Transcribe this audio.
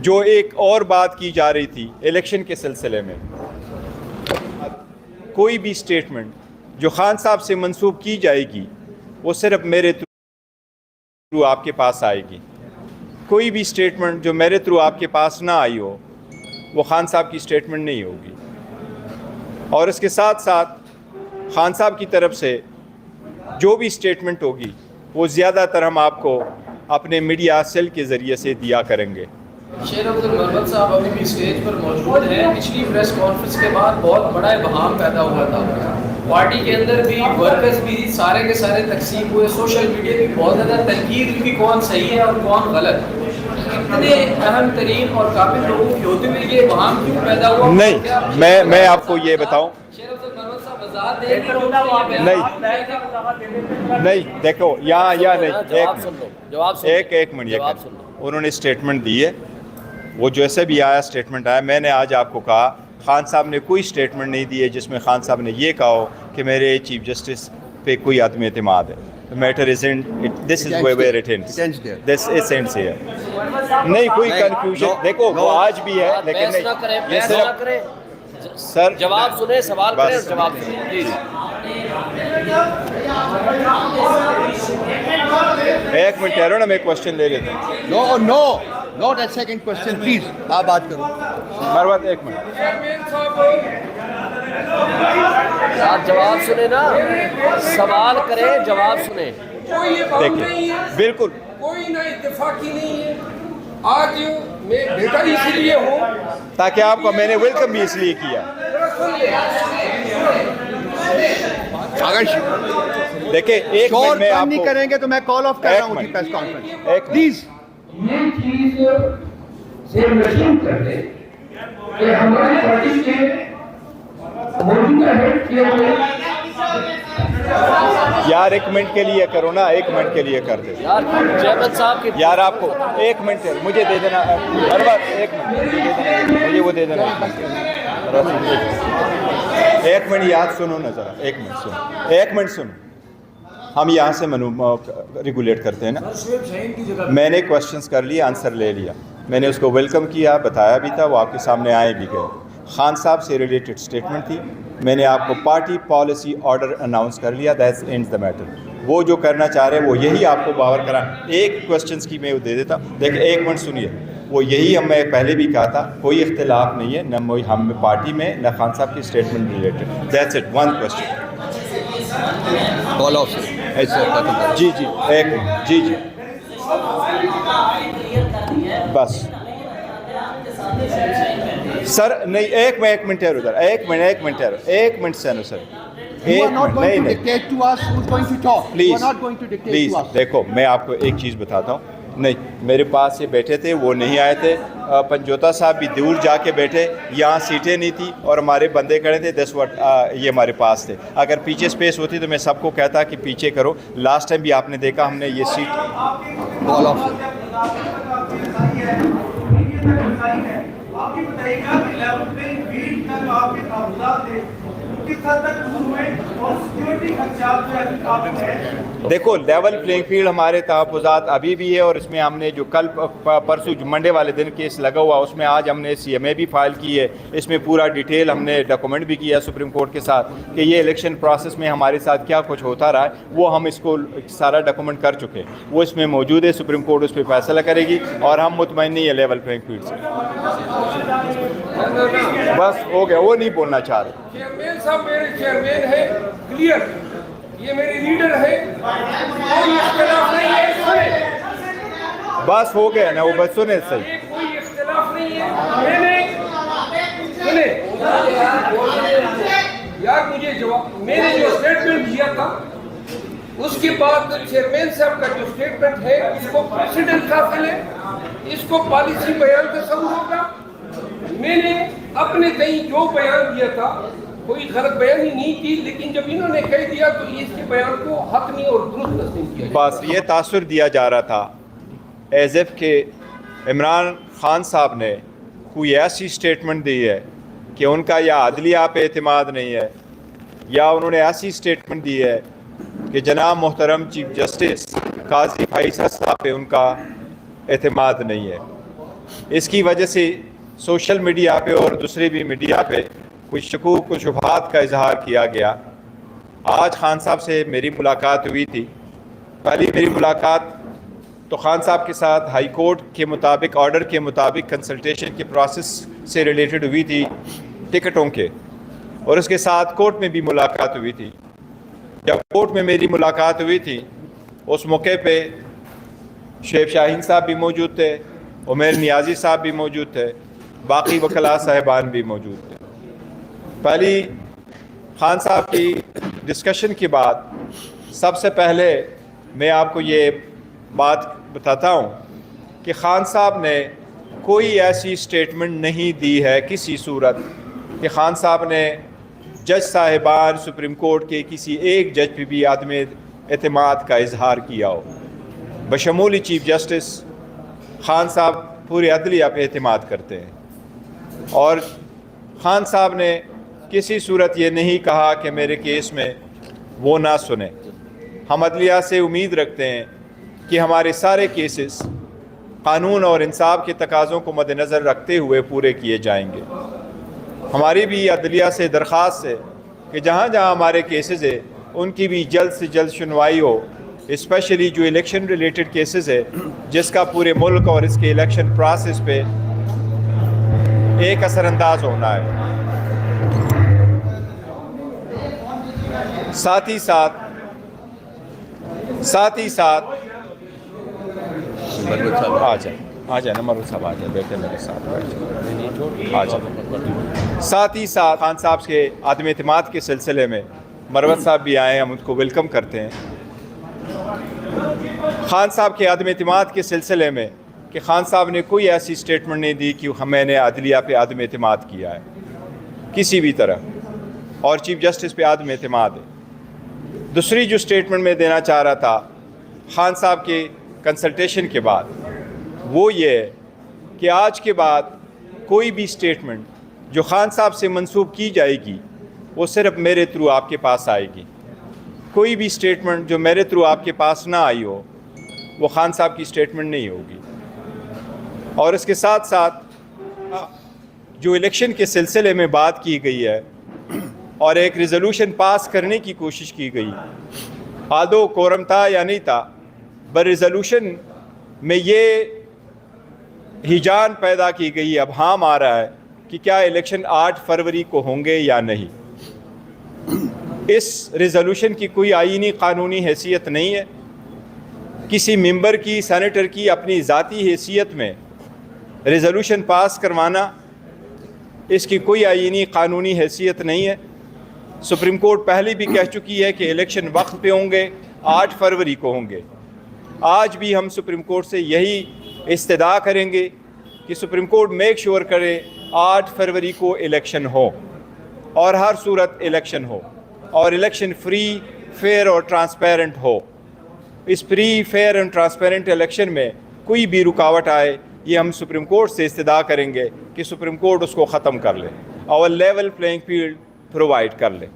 जो एक और बात की जा रही थी इलेक्शन के सिलसिले में, कोई भी स्टेटमेंट जो खान साहब से मंसूब की जाएगी वो सिर्फ मेरे थ्रू आपके पास आएगी। कोई भी स्टेटमेंट जो मेरे थ्रू आपके पास ना आई हो वो खान साहब की स्टेटमेंट नहीं होगी। और इसके साथ साथ खान साहब की तरफ से जो भी स्टेटमेंट होगी वो ज़्यादातर हम आपको अपने मीडिया सेल के ज़रिए से दिया करेंगे। शेर अब्दुल मरवत साहब अभी भी स्टेज पर मौजूद हैं। पिछली प्रेस कॉन्फ्रेंस के बाद बहुत बड़ा इबहाम पैदा हुआ था, पार्टी के अंदर भी वर्कर्स भी सारे के सारे तकसीम हुए, सोशल मीडिया भी बहुत ज़्यादा तनकीद हुई, कौन सही है और कौन गलत। इतने अहम तरीन और काबिल लोगों की होते हुए ये इबहाम क्यों पैदा हुआ? नहीं, मैं आपको ये बताऊं, नहीं देखो यहाँ नहीं, एक मिनट, उन्होंने स्टेटमेंट दी है, वो जैसे भी आया स्टेटमेंट आया। मैंने आज आपको कहा खान साहब ने कोई स्टेटमेंट नहीं दी है जिसमें खान साहब ने ये कहा हो कि मेरे चीफ जस्टिस पे कोई आदमी एतमाद है। The matter isn't, this is where it ends. This is ends here. नहीं कोई कंफ्यूजन, देखो वो आज भी है, लेकिन नहीं ये सिर्फ सर जवाब सुने, सवाल करें और जवाब सुने प्लीज। एक मिनट ठहरो ना, मैं क्वेश्चन ले लेता हूँ। No not a second question please, आप बात करो। मरवत एक मिनट, आप जवाब सुने ना, सवाल करें जवाब सुने। देखिए बिल्कुल कोई ना इत्तेफाकी नहीं है। आज मैं बेटा इसलिए हूँ ताकि आपको मैंने वेलकम भी इसलिए किया। अगर देखिए एक मिनट में नहीं आपको करेंगे तो मैं कॉल ऑफ कर रहा हूँ प्रेस कॉन्फ्रेंस प्लीज। ये चीज से मशीन कर दे कि हमारी पार्टी के मौजूदा हेड के यार एक मिनट के लिए करो ना, एक मिनट के लिए कर दे यार जयमत साहब के यार। आपको एक मिनट मुझे दे देना, हर बार एक मिनट मुझे वो दे देना। एक मिनट याद सुनो ना ज़रा, एक मिनट सुनो, एक मिनट सुनो। हम यहाँ से रेगुलेट करते हैं ना। मैंने क्वेश्चंस कर लिए, आंसर ले लिया, मैंने उसको वेलकम किया, बताया भी था, वो आपके सामने आए भी गए। खान साहब से रिलेटेड स्टेटमेंट थी, मैंने आपको पार्टी पॉलिसी ऑर्डर अनाउंस कर लिया, दैट्स एंड्स द मैटर। वो जो करना चाह रहे हैं वो यही आपको बावर करा। एक क्वेश्चंस की मैं वो दे देता हूँ, देखिए एक मिनट सुनिए, वो यही मैं पहले भी कहा था, कोई इख्तिलाफ नहीं है न हम पार्टी में न खान साहब की statement related, that's it, one question. Call of जी एक मिनट, जी बस सर नहीं, एक मिनट ठहरो उधर, एक मिनट ठहरो, एक मिनट सहनो सर, एक मिनट, नहीं प्लीज देखो मैं आपको एक चीज़ बताता हूँ। नहीं, मेरे पास ये बैठे थे, वो नहीं आए थे। पंजोता साहब भी दूर जाके बैठे, यहाँ सीटें नहीं थी और हमारे बंदे खड़े थे 10 वोट ये हमारे पास थे। अगर पीछे स्पेस होती तो मैं सबको कहता कि पीछे करो। लास्ट टाइम भी आपने देखा हमने ये सीट कॉल ऑफ आपकी बताइएगा कि लेवल प्लेइंग फील्ड का जो आपके कागजात थे किस हद तक गवर्नमेंट और सिक्योरिटी खर्चात जो है काफी है। देखो लेवल प्लेइंग फील्ड हमारे तहफ़्फ़ुज़ात अभी भी है, और इसमें हमने जो कल परसों मंडे वाले दिन केस लगा हुआ उसमें आज हमने CMA भी फाइल की है। इसमें पूरा डिटेल हमने डॉक्यूमेंट भी किया सुप्रीम कोर्ट के साथ कि ये इलेक्शन प्रोसेस में हमारे साथ क्या कुछ होता रहा है, वो हम इसको सारा डॉक्यूमेंट कर चुके हैं, वो इसमें मौजूद है। सुप्रीम कोर्ट उस पर फैसला करेगी और हम मुतमईन नहीं है लेवल प्लेइंग फील्ड से। बस हो गया, वो नहीं बोलना चाह रहे। चेयरमैन साहब मेरे चेयरमैन है, क्लियर, ये मेरे लीडर है, कोई इख्तिलाफ नहीं है इसमें। बस हो गया ना, वो बस सुने सही, कोई इख्तिलाफ नहीं है। मैंने सुने यार, मुझे जवाब, मैंने जो स्टेटमेंट दिया था उसके बाद चेयरमैन साहब का जो स्टेटमेंट है इसको प्रेसिडेंट हासिल है, इसको पॉलिसी बयान तस्वुर होगा। मैंने अपने कहीं जो बयान दिया था कोई गलत बयानी नहीं की, लेकिन जब इन्होंने कह दिया तो इसके बयान को हतमी और दुरुस्त नहीं किया। बस ये तासुर दिया जा रहा था एज एफ के इमरान खान साहब ने कोई ऐसी स्टेटमेंट दी है कि उनका या अदलिया पे एतमाद नहीं है, या उन्होंने ऐसी स्टेटमेंट दी है कि जनाब मोहतरम चीफ जस्टिस काजी फैसल साहब पे उनका एतमाद नहीं है। इसकी वजह से सोशल मीडिया पे और दूसरे भी मीडिया पे कुछ शकूक कुछ शुबहात का इजहार किया गया। आज खान साहब से मेरी मुलाकात हुई थी। पहली मेरी मुलाकात तो खान साहब के साथ हाई कोर्ट के मुताबिक ऑर्डर के मुताबिक कंसल्टेशन के प्रोसेस से रिलेटेड हुई थी टिकटों के, और उसके साथ कोर्ट में भी मुलाकात हुई थी। जब कोर्ट में मेरी मुलाकात हुई थी उस मौके पे शेख शाहीन साहब भी मौजूद थे, उमर नियाजी साहब भी मौजूद थे, बाकी वकला साहिबान भी मौजूद थे। पहली खान साहब की डिस्कशन के बाद सबसे पहले मैं आपको ये बात बताता हूँ कि खान साहब ने कोई ऐसी स्टेटमेंट नहीं दी है किसी सूरत कि खान साहब ने जज साहिबान सुप्रीम कोर्ट के किसी एक जज पे भी आदम एतमाद का इजहार किया हो। बशमूल चीफ जस्टिस खान साहब पूरे अदलिया पे एतमाद करते हैं, और खान साहब ने किसी सूरत ये नहीं कहा कि मेरे केस में वो ना सुने। हम अदलिया से उम्मीद रखते हैं कि हमारे सारे केसेस कानून और इंसाफ के तकाज़ों को मद्देनज़र रखते हुए पूरे किए जाएंगे। हमारी भी अदलिया से दरख्वास्त है कि जहाँ जहाँ हमारे केसेस है उनकी भी जल्द से जल्द सुनवाई हो, स्पेशली जो इलेक्शन रिलेटेड केसेस है जिसका पूरे मुल्क और इसके इलेक्शन प्रोसेस पे एक असरअंदाज होना है। साथ ही साथ आ जाए ना मरूद साहब, आ जाए बेटे मेरे साथ बैठे, आ जाए। साथ ही साथ खान साहब के आदम एतमाद के सिलसिले में मरवत साहब भी आए, हम उनको वेलकम करते हैं। खान साहब के आदम एतमाद के सिलसिले में कि खान साहब ने कोई ऐसी स्टेटमेंट नहीं दी कि मैंने अदलिया पे आदम एतमाद किया है किसी भी तरह, और चीफ जस्टिस पे आदम एतमाद है। दूसरी जो स्टेटमेंट मैं देना चाह रहा था खान साहब के कंसल्टेशन के बाद, वो ये है कि आज के बाद कोई भी स्टेटमेंट जो खान साहब से मंसूब की जाएगी वो सिर्फ मेरे थ्रू आपके पास आएगी। कोई भी स्टेटमेंट जो मेरे थ्रू आपके पास ना आई हो वो खान साहब की स्टेटमेंट नहीं होगी। और इसके साथ साथ जो इलेक्शन के सिलसिले में बात की गई है और एक रिजोल्यूशन पास करने की कोशिश की गई, आदो कोरम था या नहीं था, पर रिजोल्यूशन में ये हिजान पैदा की गई, अब हम आ रहा है कि क्या इलेक्शन 8 फरवरी को होंगे या नहीं। इस रिजोल्यूशन की कोई आईनी कानूनी हैसियत नहीं है। किसी मेंबर की, सेनेटर की अपनी ज़ाती हैसियत में रिजोल्यूशन पास करवाना, इसकी कोई आईनी कानूनी हैसियत नहीं है। सुप्रीम कोर्ट पहले भी कह चुकी है कि इलेक्शन वक्त पे होंगे, 8 फरवरी को होंगे। आज भी हम सुप्रीम कोर्ट से यही इस्तदा करेंगे कि सुप्रीम कोर्ट मेक श्योर करे 8 फरवरी को इलेक्शन हो और हर सूरत इलेक्शन हो, और इलेक्शन फ्री, फेयर और ट्रांसपेरेंट हो। इस free, fair and transparent election में कोई भी रुकावट आए, ये हम सुप्रीम कोर्ट से इस्तदा करेंगे कि सुप्रीम कोर्ट उसको ख़त्म कर ले और लेवल प्लेइंग फील्ड प्रोवाइड कर ले।